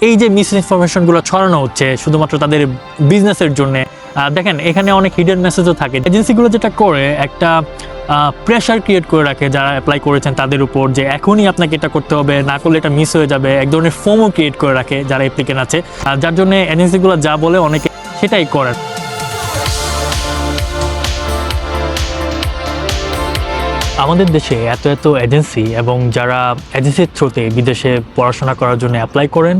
এই যে মিস ইনফরমেশনগুলো ছড়ানো হচ্ছে শুধুমাত্র তাদের বিজনেসের জন্য, দেখেন এখানে অনেক হিডেন মেসেজও থাকে। এজেন্সিগুলো যেটা করে একটা প্রেশার ক্রিয়েট করে রাখে যারা অ্যাপ্লাই করেছেন তাদের উপর, যে এখনই আপনাকে এটা করতে হবে, না করলে এটা মিস হয়ে যাবে। এক ধরনের ফোমও ক্রিয়েট করে রাখে যারা অ্যাপ্লিকেন্ট আছে, যার জন্য এজেন্সিগুলো যা বলে অনেকে সেটাই করে। আমাদের দেশে এত এত এজেন্সি, এবং যারা এজেন্সির থ্রুতে বিদেশে পড়াশোনা করার জন্য অ্যাপ্লাই করেন,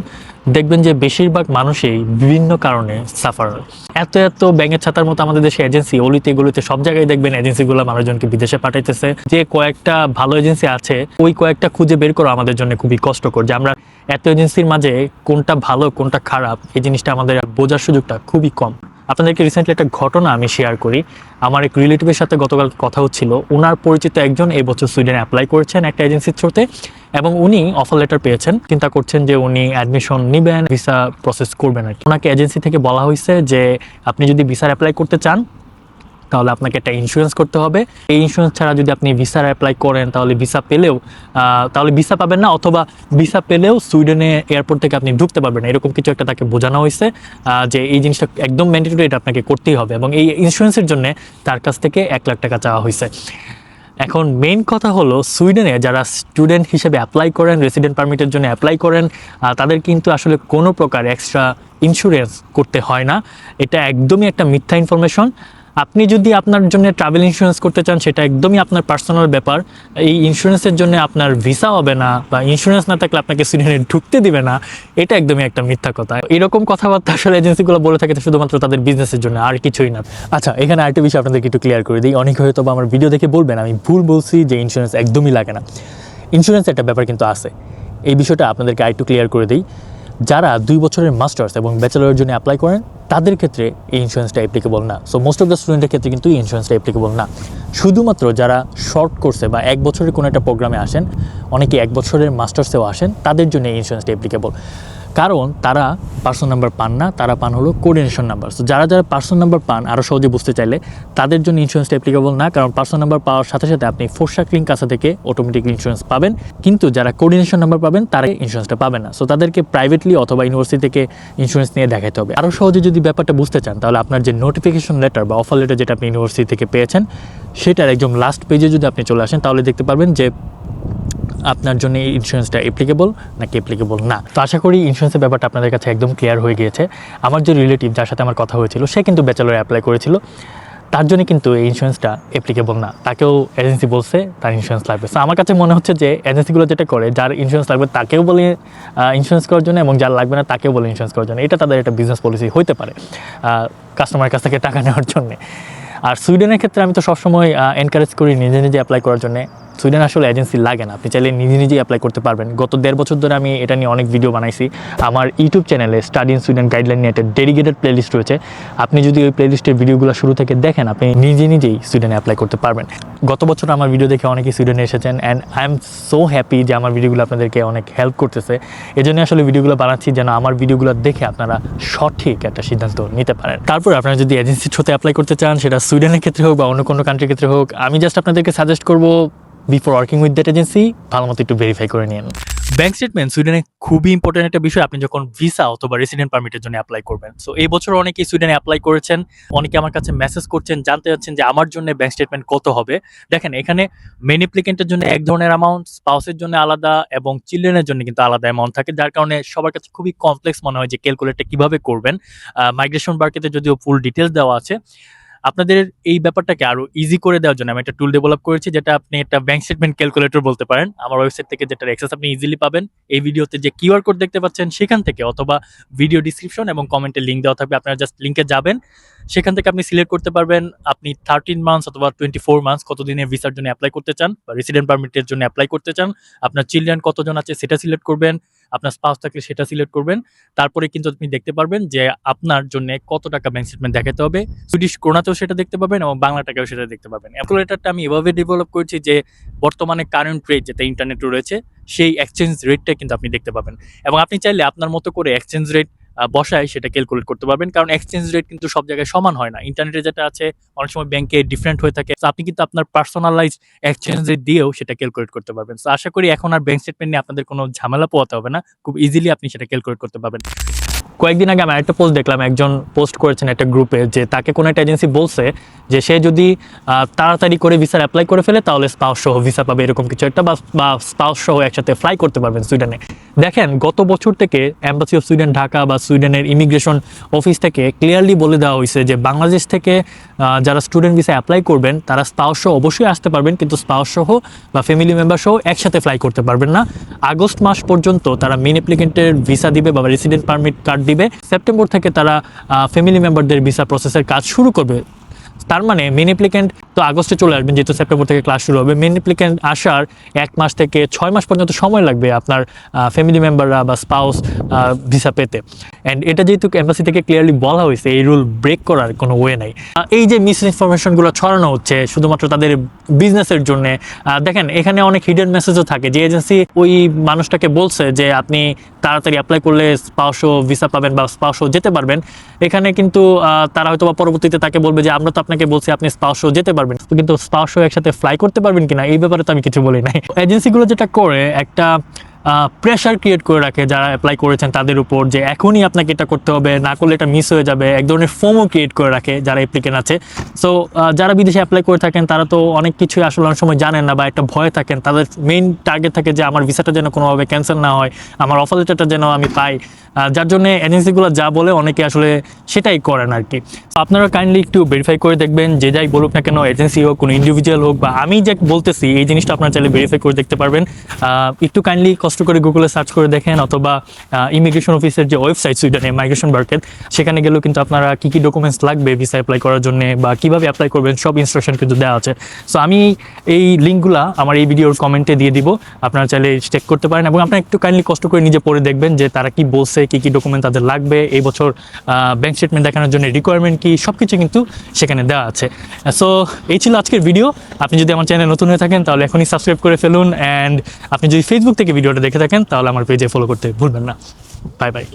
দেখবেন যে বেশিরভাগ মানুষই বিভিন্ন কারণে সাফার হয়। এত এত ব্যাঙের ছাতার মতো আমাদের দেশে এজেন্সি, অলিতে গলিতে সব জায়গায় দেখবেন এজেন্সিগুলো মানুষজনকে বিদেশে পাঠাইতেছে। যে কয়েকটা ভালো এজেন্সি আছে ওই কয়েকটা খুঁজে বের করা আমাদের জন্য খুবই কষ্টকর, যে আমরা এত এজেন্সির মাঝে কোনটা ভালো কোনটা খারাপ এই জিনিসটা আমাদের বোঝার সুযোগটা খুবই কম। আপনাদেরকে রিসেন্টলি একটা ঘটনা আমি শেয়ার করি। আমার এক রিলেটিভের সাথে গতকাল কথা হচ্ছিল। ওনার পরিচিত একজন এই বছর সুইডেনে অ্যাপ্লাই করেছেন একটা এজেন্সির থ্রুতে, এবং উনি অফার লেটার পেয়েছেন। চিন্তা করছেন যে উনি অ্যাডমিশন নেবেন, ভিসা প্রসেস করবেন আর কি। ওনাকে এজেন্সি থেকে বলা হয়েছে যে আপনি যদি ভিসার অ্যাপ্লাই করতে চান তাহলে আপনাকে একটা ইন্স্যুরেন্স করতে হবে। এই ইন্স্যুরেন্স ছাড়া যদি আপনি ভিসার অ্যাপ্লাই করেন তাহলে ভিসা পাবেন না, অথবা ভিসা পেলেও সুইডেনে এয়ারপোর্ট থেকে আপনি ঢুকতে পারবেন না, এরকম কিছু একটা তাকে বোঝানো হয়েছে, যে এই জিনিসটা একদম ম্যান্ডেটরি, এটা আপনাকে করতেই হবে। এবং এই ইন্স্যুরেন্সের জন্য তার কাছ থেকে 1 লাখ টাকা চাওয়া হয়েছে। এখন মেইন কথা হলো, সুইডেনে যারা স্টুডেন্ট হিসেবে অ্যাপ্লাই করেন, রেসিডেন্ট পারমিটের জন্য অ্যাপ্লাই করেন, তাদের কিন্তু আসলে কোনো প্রকার এক্সট্রা ইন্স্যুরেন্স করতে হয় না। এটা একদমই একটা মিথ্যা ইনফরমেশন। আপনি যদি আপনার জন্য ট্রাভেল ইন্স্যুরেন্স করতে চান সেটা একদমই আপনার পার্সোনাল ব্যাপার। এই ইন্স্যুরেন্সের জন্য আপনার ভিসা হবে না, বা ইন্স্যুরেন্স না থাকলে আপনাকে সুইডেনে ঢুকতে দিবে না, এটা একদমই একটা মিথ্যা কথা। এরকম কথাবার্তা আসলে এজেন্সিগুলো বলে থাকে শুধুমাত্র তাদের বিজনেসের জন্য, আর কিছুই না। আচ্ছা, এখানে আরেকটা বিষয় আপনাদেরকে একটু ক্লিয়ার করে দিই। অনেক হয়তো বা আমার ভিডিও দেখে বলবেন আমি ভুল বলছি, যে ইন্স্যুরেন্স একদমই লাগে না। ইন্স্যুরেন্স একটা ব্যাপার কিন্তু আছে, এই বিষয়টা আপনাদেরকে আরেকটু ক্লিয়ার করে দিই। যারা 2 বছরের মাস্টার্স এবং ব্যাচেলরের জন্য অ্যাপ্লাই করেন তাদের ক্ষেত্রে এই ইন্স্যুরেন্সটা অ্যাপ্লিকেবল না। সো মোস্ট অফ দ্য স্টুডেন্টের ক্ষেত্রে কিন্তু এই ইন্স্যুরেন্সটা অ্যাপ্লিকেবল না। শুধুমাত্র যারা শর্ট কোর্সে বা 1 বছরের কোনো একটা প্রোগ্রামে আসেন, অনেকে 1 বছরের মাস্টার্সেও আসেন, তাদের জন্য এই ইন্স্যুরেন্সটা অ্যাপ্লিকেবল। কারণ তারা পার্সন নাম্বার পান না, তারা পান হলো কোঅর্ডিনেশন নাম্বার। সো যারা পার্সন নাম্বার পান, আরও সহজে বুঝতে চাইলে, তাদের জন্য ইন্স্যুরেন্সটা অ্যাপ্লিকেবল না। কারণ পার্সন নাম্বার পাওয়ার সাথে সাথে আপনি ফোরশাক লিঙ্ক কাছা থেকে অটোমেটিকলি ইন্স্যুরেন্স পাবেন, কিন্তু যারা কোঅর্ডিনেশন নাম্বার পাবেন তারা ইন্স্যুরেন্সটা পাবেন না। সো তাদেরকে প্রাইভেটলি অথবা ইউনিভার্সিটি থেকে ইন্স্যুরেন্স নিয়ে দেখাতে হবে। আরও সহজে যদি ব্যাপারটা বুঝতে চান, তাহলে আপনার যে নোটিফিকেশন লেটার বা অফার লেটার যেটা আপনি ইউনিভার্সিটি থেকে পেয়েছেন, সেটার একদম লাস্ট পেজে যদি আপনি চলে আসেন, তাহলে দেখতে পারবেন যে আপনার জন্য এই ইন্স্যুরেন্সটা অ্যাপ্লিকেবল নাকি অ্যাপ্লিকেবল না। তো আশা করি ইন্স্যুরেন্সের ব্যাপারটা আপনাদের কাছে একদম ক্লিয়ার হয়ে গিয়েছে। আমার যে রিলেটিভ যার সাথে আমার কথা হয়েছিল, সে কিন্তু ব্যাচেলরে অ্যাপ্লাই করেছিল, তার জন্য কিন্তু এই ইন্স্যুরেন্সটা অ্যাপ্লিকেবল না। তাকেও এজেন্সি বলছে তার ইন্স্যুরেন্স লাগবে। সো আমার কাছে মনে হচ্ছে যে এজেন্সিগুলো যেটা করে, যার ইন্স্যুরেন্স লাগবে তাকেও বলে ইন্স্যুরেন্স করার জন্য, এবং যার লাগবে না তাকেও বলে ইন্স্যুরেন্স করার জন্য। এটা তাদের একটা বিজনেস পলিসি হতে পারে, কাস্টমারের কাছ থেকে টাকা নেওয়ার জন্যে। আর সুইডেনের ক্ষেত্রে আমি তো সবসময় এনকারেজ করি নিজে নিজে অ্যাপ্লাই করার জন্য। সুইডেন আসলে এজেন্সি লাগে না, আপনি চাইলে নিজে নিজেই অ্যাপ্লাই করতে পারবেন। গত 1.5 বছর ধরে আমি এটা নিয়ে অনেক ভিডিও বানাইছি। আমার ইউটিউব চ্যানেলে স্টাডি ইন সুইডেন গাইডলাইন নিয়ে একটা ডেডিকেটেড প্লেলিস্ট রয়েছে। আপনি যদি ওই প্লেলিস্টের ভিডিওগুলো শুরু থেকে দেখেন, আপনি নিজে নিজেই সুইডেনে অ্যাপ্লাই করতে পারবেন। গত বছর আমার ভিডিও দেখে অনেকেই সুইডেনে এসেছেন, and I am so happy যে আমার ভিডিওগুলো আপনাদেরকে অনেক হেল্প করতেছে। এই জন্য আসলে ভিডিওগুলো বানাচ্ছি, যেন আমার ভিডিওগুলো দেখে আপনারা সঠিক একটা সিদ্ধান্ত নিতে পারেন। তারপর আপনারা যদি এজেন্সির থ্রুতে অ্যাপ্লাই করতে চান, সেটা সুইডেনের ক্ষেত্রে হোক বা অন্য কোনো কান্ট্রির ক্ষেত্রে হোক, আমি জাস্ট আপনাদেরকে সাজেস্ট করবো, before working with that agency ভালো মতো একটু ভেরিফাই করে নিন। ব্যাংক স্টেটমেন্ট সুইডেনে খুবই ইম্পর্টেন্ট একটা বিষয়, আপনি যখন ভিসা অথবা রেসিডেন্ট পারমিটের জন্য অ্যাপ্লাই করবেন। সো এই বছর অনেকেই সুইডেনে অ্যাপ্লাই করেছেন, অনেকে আমার কাছে মেসেজ করছেন, জানতে চাচ্ছেন যে আমার জন্য ব্যাংক স্টেটমেন্ট কত হবে। দেখেন, এখানে মেন অ্যাপ্লিকেন্টের জন্য এক ধরনের অ্যামাউন্ট, স্পাউসের জন্য আলাদা, এবং চিলড্রেনের জন্য কিন্তু আলাদা অ্যামাউন্ট থাকে, যার কারণে সবার কাছে খুবই কমপ্লেক্স মনে হয় যে ক্যালকুলেটটা কিভাবে করবেন। মাইগ্রেশন বার্কেতে যদিও ফুল ডিটেলস দেওয়া আছে। আপনাদের এই ব্যাপারটাকে আরো ইজি করে দেওয়ার জন্য আমি একটা টুল ডেভেলপ করেছি, যেটা আপনি একটা ব্যাংক স্টেটমেন্ট ক্যালকুলেটর বলতে পারেন। আমার ওয়েবসাইট থেকে যেটার অ্যাক্সেস আপনি ইজিলি পাবেন। এই ভিডিওতে যে কিউআর কোড দেখতে পাচ্ছেন সেখান থেকে, অথবা ভিডিও ডিসক্রিপশন এবং কমেন্টে লিঙ্ক দেওয়া থাকবে, আপনারা জাস্ট লিঙ্কে যাবেন, সেখান থেকে আপনি সিলেক্ট করতে পারবেন আপনি 13 মান্থস অথবা 24 মান্থস কতদিনের ভিসার জন্য অ্যাপ্লাই করতে চান, বা রেসিডেন্ট পারমিটের জন্য অ্যাপ্লাই করতে চান। আপনার চিলড্রেন কতজন আছে সেটা সিলেক্ট করবেন, আপনার স্পাউস থাকলে সেটা সিলেক্ট করবেন। তারপরে কিন্তু আপনি দেখতে পারবেন যে আপনার জন্য কত টাকা ব্যাংক স্টেটমেন্ট দেখাতে হবে। সুইডিশ ক্রোনাতেও সেটা দেখতে পাবেন এবং বাংলা টাকাও সেটা দেখতে পাবেন। ক্যালকুলেটরটা আমি এভাবে ডেভেলপ করেছি যে বর্তমানে কারেন্ট রেট যেটা ইন্টারনেটে রয়েছে, সেই এক্সচেঞ্জ রেটটা কিন্তু আপনি দেখতে পাবেন, এবং আপনি চাইলে আপনার মতো করে এক্সচেঞ্জ রেট বসায় সেটা ক্যালকুলেট করতে পারবেন, কারণ এক্সচেঞ্জ রেট কিন্তু সব জায়গায় সমান হয় না। ইন্টারনেটে যেটা আছে অনেক সময় ব্যাংকে ডিফারেন্ট হয়ে থাকে। তো আপনি কিন্তু আপনার পার্সোনালাইজ এক্সচেঞ্জ রেট দিয়েও সেটা ক্যালকুলেট করতে পারবেন। তো আশা করি এখন আর ব্যাংক স্টেটমেন্ট নিয়ে আপনাদের কোনো ঝামেলা পোহাতে হবে না, খুব ইজিলি আপনি সেটা ক্যালকুলেট করতে পারবেন। কয়েকদিন আগে আমি একটা পোস্ট দেখলাম, একজন পোস্ট করেছেন একটা গ্রুপে যে তাকে কোনো একটা এজেন্সি বলছে যে সে যদি তাড়াতাড়ি করে ভিসার অ্যাপ্লাই করে ফেলে তাহলে স্পাউস সহ ভিসা পাবে, এরকম কিছু একটা, বা স্পাউস সহ একসাথে ফ্লাই করতে পারবেন সুইডেনে। দেখেন গত বছর থেকে এম্বাসি অফ সুইডেন ঢাকা বা সুইডেনের ইমিগ্রেশন অফিস থেকে ক্লিয়ারলি বলে দেওয়া হয়েছে যে বাংলাদেশ থেকে যারা স্টুডেন্ট ভিসা অ্যাপ্লাই করবেন তারা স্পাউস সহ অবশ্যই আসতে পারবেন, কিন্তু স্পাউস সহ বা ফ্যামিলি মেম্বার সহ একসাথে ফ্লাই করতে পারবেন না। আগস্ট মাস পর্যন্ত তারা মেইন অ্যাপ্লিকেন্টের ভিসা দিবে বা রেসিডেন্ট পারমিট কার্ড দিবে, সেপ্টেম্বর থেকে তারা ফ্যামিলি মেম্বারদের ভিসা প্রসেসের কাজ শুরু করবে। তার মানে মেন অ্যাপ্লিকেন্ট তো আগস্টে চলে আসবেন, যেহেতু সেপ্টেম্বর থেকে ক্লাস শুরু হবে। মেন অ্যাপ্লিকেন্ট আসার 1 মাস থেকে 6 মাস পর্যন্ত সময় লাগবে আপনার ফ্যামিলি মেম্বাররা বা স্পাউস ভিসা পেতে। অ্যান্ড এটা যেহেতু এম্বাসি থেকে ক্লিয়ারলি বলা হয়েছে, এই রুল ব্রেক করার কোনো ওয়ে নাই। এই যে মিস ইনফরমেশনগুলো ছড়ানো হচ্ছে শুধুমাত্র তাদের বিজনেসের জন্য, দেখেন এখানে অনেক হিডেন মেসেজও থাকে যে এজেন্সি ওই মানুষটাকে বলছে যে আপনি তাড়াতাড়ি অ্যাপ্লাই করলে স্পাউসও ভিসা পাবেন বা স্পাউসও যেতে পারবেন। এখানে কিন্তু তারা হয়তো বা পরবর্তীতে তাকে বলবে যে আমরা তো আপনাকে বলছি আপনি স্পাউসও যেতে পারবেন, কিন্তু স্পাউসও একসাথে ফ্লাই করতে পারবেন কিনা এই ব্যাপারে তো আমি কিছু বলি নাই। এজেন্সিগুলো যেটা করে একটা প্রেশার ক্রিয়েট করে রাখে যারা অ্যাপ্লাই করেছেন তাদের উপর, যে এখনই আপনাকে এটা করতে হবে, না করলে এটা মিস হয়ে যাবে। এক ধরনের ফোমও ক্রিয়েট করে রাখে যারা অ্যাপ্লিকেন্ট আছে। সো যারা বিদেশে অ্যাপ্লাই করে থাকেন তারা তো অনেক কিছুই আসলে অনেক সময় জানেন না বা একটা ভয় থাকেন। তাদের মেইন টার্গেট থাকে যে আমার ভিসাটা যেন কোনোভাবে ক্যান্সেল না হয়, আমার অফার লেটারটা যেন আমি পাই, যার জন্য এজেন্সিগুলো যা বলে অনেকে আসলে সেটাই করেন আর কি। আপনারা কাইন্ডলি একটু ভেরিফাই করে দেখবেন, যে যাই বলুক না কেন, এজেন্সি হোক, কোনো ইন্ডিভিজুয়াল হোক, বা আমি যে বলতেছি এই জিনিসটা আপনারা চাইলে ভেরিফাই করে দেখতে পারবেন। একটু কাইন্ডলি কষ্ট করে গুগলে সার্চ করে দেখেন, অথবা ইমিগ্রেশন অফিসের যে ওয়েবসাইট সুইডেনে মাইগ্রেশন বার্কেট, সেখানে গেলেও কিন্তু আপনারা কী কী ডকুমেন্টস লাগবে ভিসা অ্যাপ্লাই করার জন্য বা কীভাবে অ্যাপ্লাই করবেন সব ইনস্ট্রাকশন কিন্তু দেওয়া আছে। সো আমি এই লিঙ্কগুলো আমার এই ভিডিওর কমেন্টে দিয়ে দিব, আপনারা চাইলে চেক করতে পারেন এবং আপনারা একটু কাইন্ডলি কষ্ট করে নিজে পড়ে দেখবেন যে তারা কি বলছে, কী কী ডকুমেন্ট তাদের লাগবে, এই বছর ব্যাংক স্টেটমেন্ট দেখানোর জন্য রিকোয়ারমেন্ট কী, সব কিছু কিন্তু সেখানে দেওয়া আছে। সো এই ছিল আজকের ভিডিও। আপনি যদি আমার চ্যানেল নতুন হয়ে থাকেন তাহলে এখনই সাবস্ক্রাইব করে ফেলুন, অ্যান্ড আপনি যদি ফেসবুক থেকে ভিডিওটা দেখে থাকেন তাহলে আমার পেজে ফলো করতে ভুলবেন না। Bye bye.